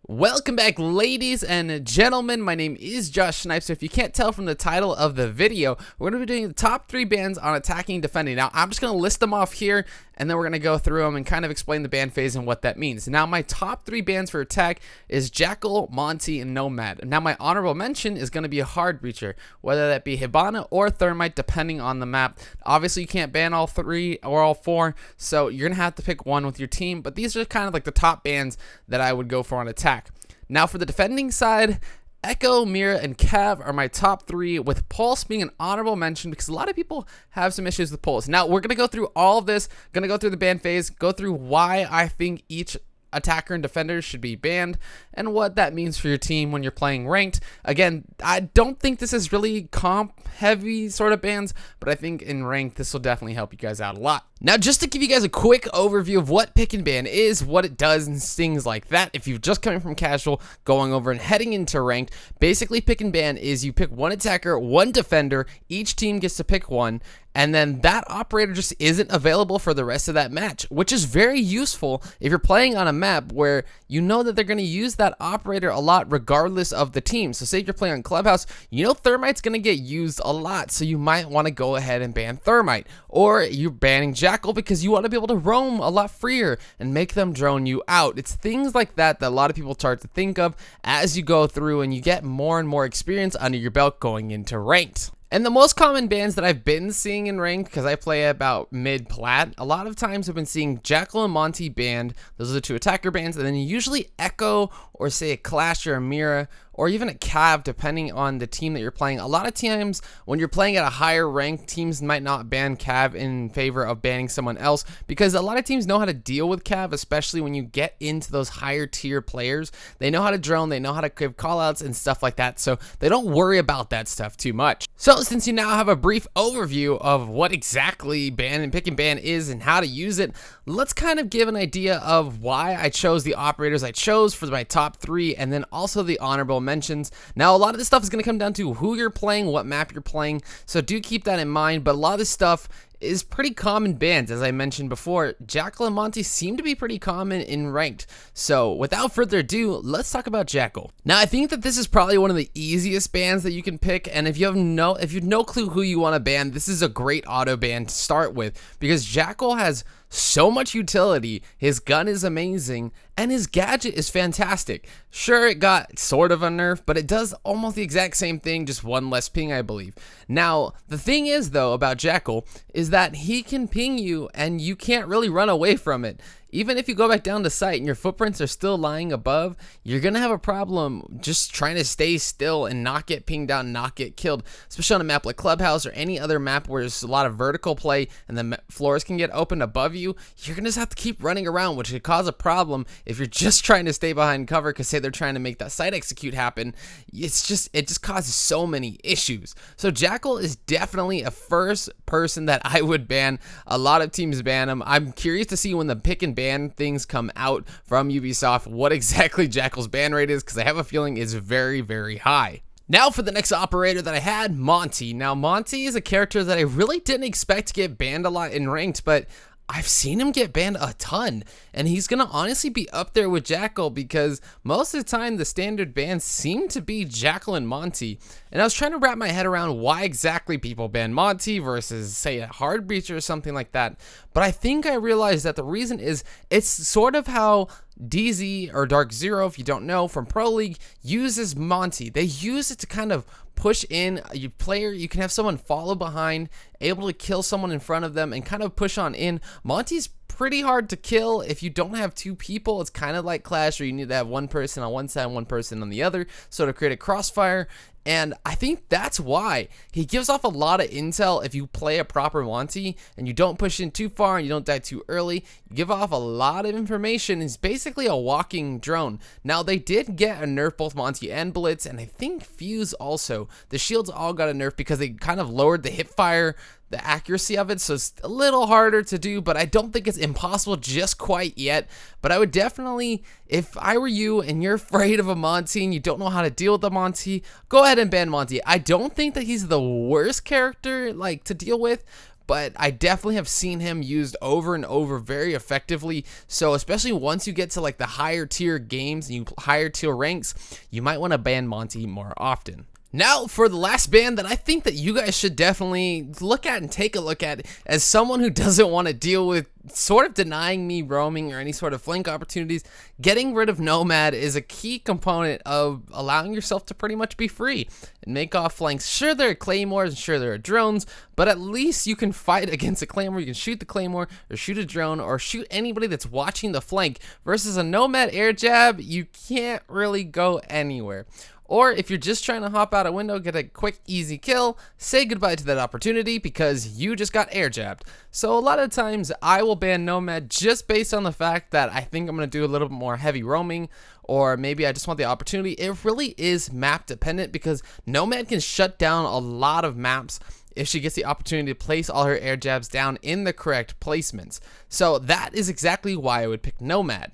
Welcome back, ladies and gentlemen. My name is Josh Snipes. So if you can't tell from the title of the video, we're going to be doing the top 3 bans on attacking and defending. Now, I'm just going to list them off here, and then we're going to go through them and kind of explain the ban phase and what that means. Now, my top 3 bans for attack is Jackal, Monty, and Nomad. Now, my honorable mention is going to be a hard breacher, whether that be Hibana or Thermite, depending on the map. Obviously, you can't ban all 3 or all 4, so you're going to have to pick one with your team, but these are kind of like the top bans that I would go for on attack. Now for the defending side, Ekko, Mira, and Cav are my top 3, with Pulse being an honorable mention because a lot of people have some issues with Pulse. Now we're going to go through all of this, going to go through the ban phase, go through why I think each attacker and defender should be banned, and what that means for your team when you're playing ranked. Again, I don't think this is really comp heavy sort of bans, but I think in ranked this will definitely help you guys out a lot. Now, just to give you guys a quick overview of what pick and ban is, what it does, and things like that, if you're just coming from casual, going over and heading into ranked, basically pick and ban is you pick one attacker, one defender, each team gets to pick one, and then that operator just isn't available for the rest of that match, which is very useful if you're playing on a map where you know that they're going to use that operator a lot regardless of the team. So say if you're playing on Clubhouse, you know Thermite's going to get used a lot, so you might want to go ahead and ban Thermite. Or you're banning Jackal because you want to be able to roam a lot freer and make them drone you out. It's things like that that a lot of people start to think of as you go through and you get more and more experience under your belt going into ranked. And the most common bans that I've been seeing in ranked, because I play about mid-plat, a lot of times I've been seeing Jackal and Monty banned. Those are the 2 attacker bans, and then usually Ekko or say a Clash or a Mira or even a Cav, depending on the team that you're playing. A lot of times when you're playing at a higher rank, teams might not ban Cav in favor of banning someone else, because a lot of teams know how to deal with Cav, especially when you get into those higher tier players. They know how to drone, they know how to give callouts and stuff like that, so they don't worry about that stuff too much. So since you now have a brief overview of what exactly ban and pick and ban is and how to use it, let's kind of give an idea of why I chose the operators I chose for my top 3, and then also the honorable mentions. Now, a lot of this stuff is going to come down to who you're playing, what map you're playing, so do keep that in mind, but a lot of this stuff is pretty common bans. As I mentioned before, Jackal and Monty seem to be pretty common in ranked. So without further ado, let's talk about Jackal. Now, I think that this is probably one of the easiest bans that you can pick, and if you have no clue who you want to ban, this is a great auto ban to start with, because Jackal has so much utility, his gun is amazing, and his gadget is fantastic. Sure, it got sort of a nerf, but it does almost the exact same thing, just one less ping, I believe. Now, the thing is, though, about Jackal is that he can ping you, and you can't really run away from it. Even if you go back down to sight and your footprints are still lying above, you're going to have a problem just trying to stay still and not get pinged out and not get killed, especially on a map like Clubhouse or any other map where there's a lot of vertical play and the floors can get opened above you. You're going to just have to keep running around, which could cause a problem if you're just trying to stay behind cover, because say they're trying to make that site execute happen. It just causes so many issues. So Jackal is definitely a first person that I would ban. A lot of teams ban him. I'm curious to see when the pick and ban things come out from Ubisoft what exactly Jackal's ban rate is, because I have a feeling it's very, very high. Now for the next operator that I had, Monty. Now Monty is a character that I really didn't expect to get banned a lot in ranked, but I've seen him get banned a ton, and he's going to honestly be up there with Jackal, because most of the time the standard bans seem to be Jackal and Monty. And I was trying to wrap my head around why exactly people ban Monty versus, say, a hard breacher or something like that. But I think I realized that the reason is it's sort of how DZ or Dark Zero, if you don't know, from Pro League uses Monty. They use it to kind of push in your player. You can have someone follow behind, able to kill someone in front of them and kind of push on in. Monty's pretty hard to kill if you don't have 2 people. It's kind of like Clash, where you need to have one person on one side and one person on the other, sort of create a crossfire. And I think that's why he gives off a lot of intel. If you play a proper Monty and you don't push in too far and you don't die too early, you give off a lot of information. He's basically a walking drone. Now, they did get a nerf, both Monty and Blitz, and I think Fuse also. The shields all got a nerf because they kind of lowered the hip fire, the accuracy of it, so it's a little harder to do, but I don't think it's impossible just quite yet. But I would definitely, if I were you and you're afraid of a Monty and you don't know how to deal with the Monty, go ahead and ban Monty. I don't think that he's the worst character like to deal with, but I definitely have seen him used over and over very effectively. So especially once you get to like the higher tier games and you higher tier ranks, you might want to ban Monty more often. Now for the last ban that I think that you guys should definitely look at and take a look at, as someone who doesn't want to deal with sort of denying me roaming or any sort of flank opportunities, getting rid of Nomad is a key component of allowing yourself to pretty much be free and make off flanks. Sure, there are claymores and sure there are drones, but at least you can fight against a claymore. You can shoot the claymore or shoot a drone or shoot anybody that's watching the flank, versus a Nomad air jab. You can't really go anywhere. Or if you're just trying to hop out a window, get a quick, easy kill, say goodbye to that opportunity because you just got air jabbed. So a lot of times I will ban Nomad just based on the fact that I think I'm going to do a little bit more heavy roaming, or maybe I just want the opportunity. It really is map dependent because Nomad can shut down a lot of maps if she gets the opportunity to place all her air jabs down in the correct placements. So that is exactly why I would pick Nomad.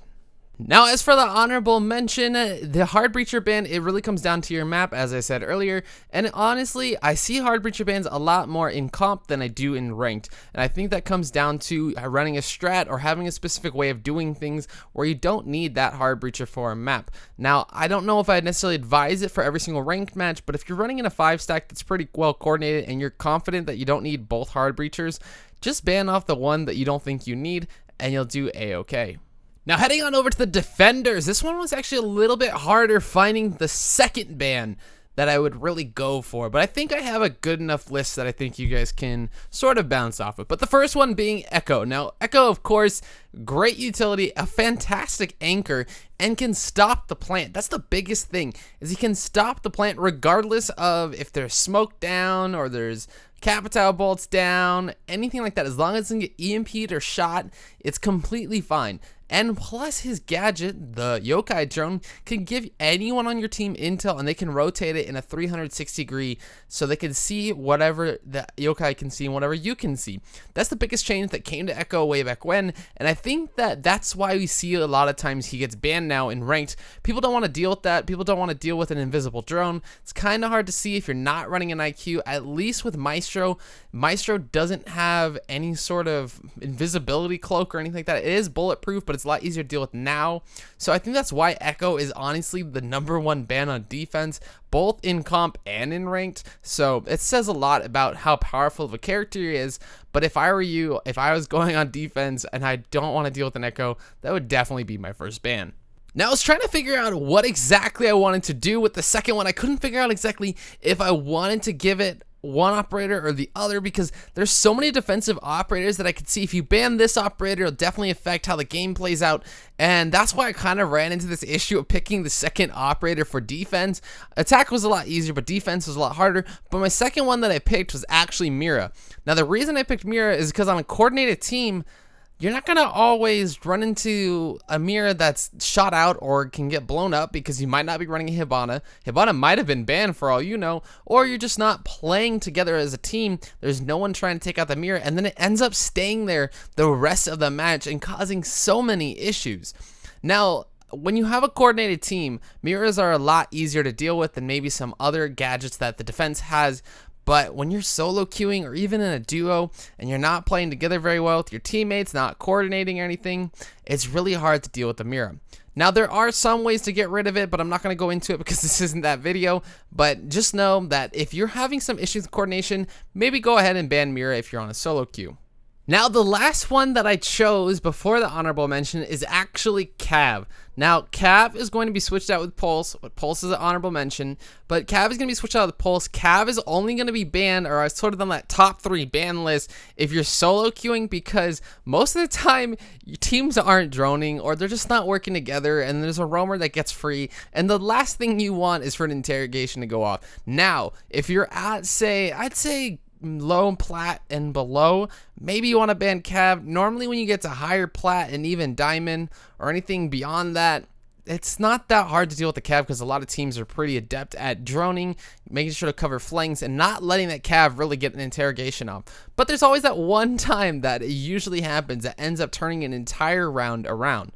Now, as for the honorable mention, the hard breacher ban, it really comes down to your map, as I said earlier, and honestly, I see hard breacher bans a lot more in comp than I do in ranked, and I think that comes down to running a strat or having a specific way of doing things where you don't need that hard breacher for a map. Now, I don't know if I'd necessarily advise it for every single ranked match, but if you're running in a 5-stack that's pretty well coordinated and you're confident that you don't need both hard breachers, just ban off the one that you don't think you need, and you'll do a-okay. Now heading on over to the defenders, this one was actually a little bit harder finding the second ban that I would really go for, but I think I have a good enough list that I think you guys can sort of bounce off of. But the first one being Ekko. Now Ekko, of course, great utility, a fantastic anchor, and can stop the plant. That's the biggest thing, is he can stop the plant regardless of if there's smoke down or there's capital bolts down, anything like that. As long as it doesn't get EMP'd or shot, it's completely fine. And plus his gadget, the yokai drone, can give anyone on your team intel, and they can rotate it in a 360 degree so they can see whatever the yokai can see and whatever you can see. That's the biggest change that came to Ekko way back when, and I think that that's why we see a lot of times he gets banned now in ranked. People don't want to deal with that. People don't want to deal with an invisible drone. It's kind of hard to see if you're not running an IQ. At least with Maestro doesn't have any sort of invisibility cloak or anything like that. It is bulletproof, but it's a lot easier to deal with now. So I think that's why Ekko is honestly the #1 ban on defense, both in comp and in ranked. So it says a lot about how powerful of a character he is. But if I were you, if I was going on defense and I don't want to deal with an Ekko, that would definitely be my first ban. Now I was trying to figure out what exactly I wanted to do with the second one. I couldn't figure out exactly if I wanted to give it one operator or the other, because there's so many defensive operators that I could see if you ban this operator, it'll definitely affect how the game plays out. And that's why I kind of ran into this issue of picking the second operator for defense. Attack was a lot easier, but defense was a lot harder. But my second one that I picked was actually Mira. Now the reason I picked Mira is because on a coordinated team, you're not going to always run into a Mira that's shot out or can get blown up because you might not be running a Hibana. Hibana might have been banned for all you know, or you're just not playing together as a team. There's no one trying to take out the Mira, and then it ends up staying there the rest of the match and causing so many issues. Now, when you have a coordinated team, Miras are a lot easier to deal with than maybe some other gadgets that the defense has. But when you're solo queuing or even in a duo and you're not playing together very well with your teammates, not coordinating or anything, it's really hard to deal with the Mira. Now there are some ways to get rid of it, but I'm not going to go into it because this isn't that video. But just know that if you're having some issues with coordination, maybe go ahead and ban Mira if you're on a solo queue. Now the last one that I chose before the honorable mention is actually Cav. Now Cav is going to be switched out with Pulse. Pulse is an honorable mention, but Cav is going to be switched out with Pulse. Cav is only going to be banned, or sort of on that top 3 ban list, if you're solo queuing, because most of the time your teams aren't droning or they're just not working together, and there's a roamer that gets free, and the last thing you want is for an interrogation to go off. Now if you're at, say, I'd say low plat and below, maybe you want to ban Cav. Normally when you get to higher plat and even diamond or anything beyond that, it's not that hard to deal with the Cav because a lot of teams are pretty adept at droning, making sure to cover flanks and not letting that Cav really get an interrogation off. But there's always that one time that it usually happens that ends up turning an entire round around.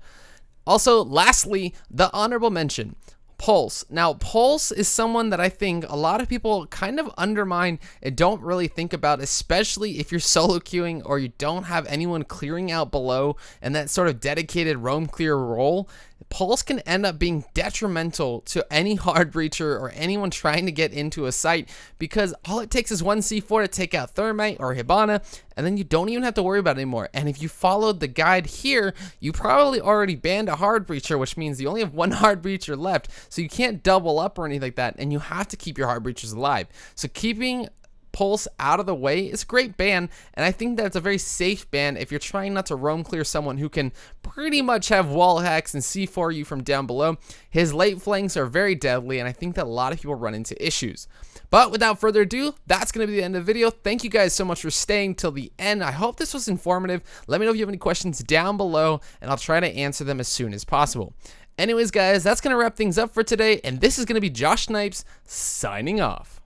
Also, lastly, the honorable mention. Pulse. Now, Pulse is someone that I think a lot of people kind of undermine and don't really think about, especially if you're solo queuing or you don't have anyone clearing out below and that sort of dedicated roam clear role. Pulse can end up being detrimental to any hard breacher or anyone trying to get into a site, because all it takes is one C4 to take out Thermite or Hibana, and then you don't even have to worry about it anymore. And if you followed the guide here, you probably already banned a hard breacher, which means you only have one hard breacher left, so you can't double up or anything like that, and you have to keep your hard breachers alive. So keeping Pulse out of the way is a great ban, and I think that it's a very safe ban if you're trying not to roam clear someone who can pretty much have wall hacks and C4 you from down below. His late flanks are very deadly, and I think that a lot of people run into issues. But without further ado, that's going to be the end of the video. Thank you guys so much for staying till the end. I hope this was informative. Let me know if you have any questions down below, and I'll try to answer them as soon as possible. Anyways, guys, that's going to wrap things up for today, and this is going to be Josh Snipes signing off.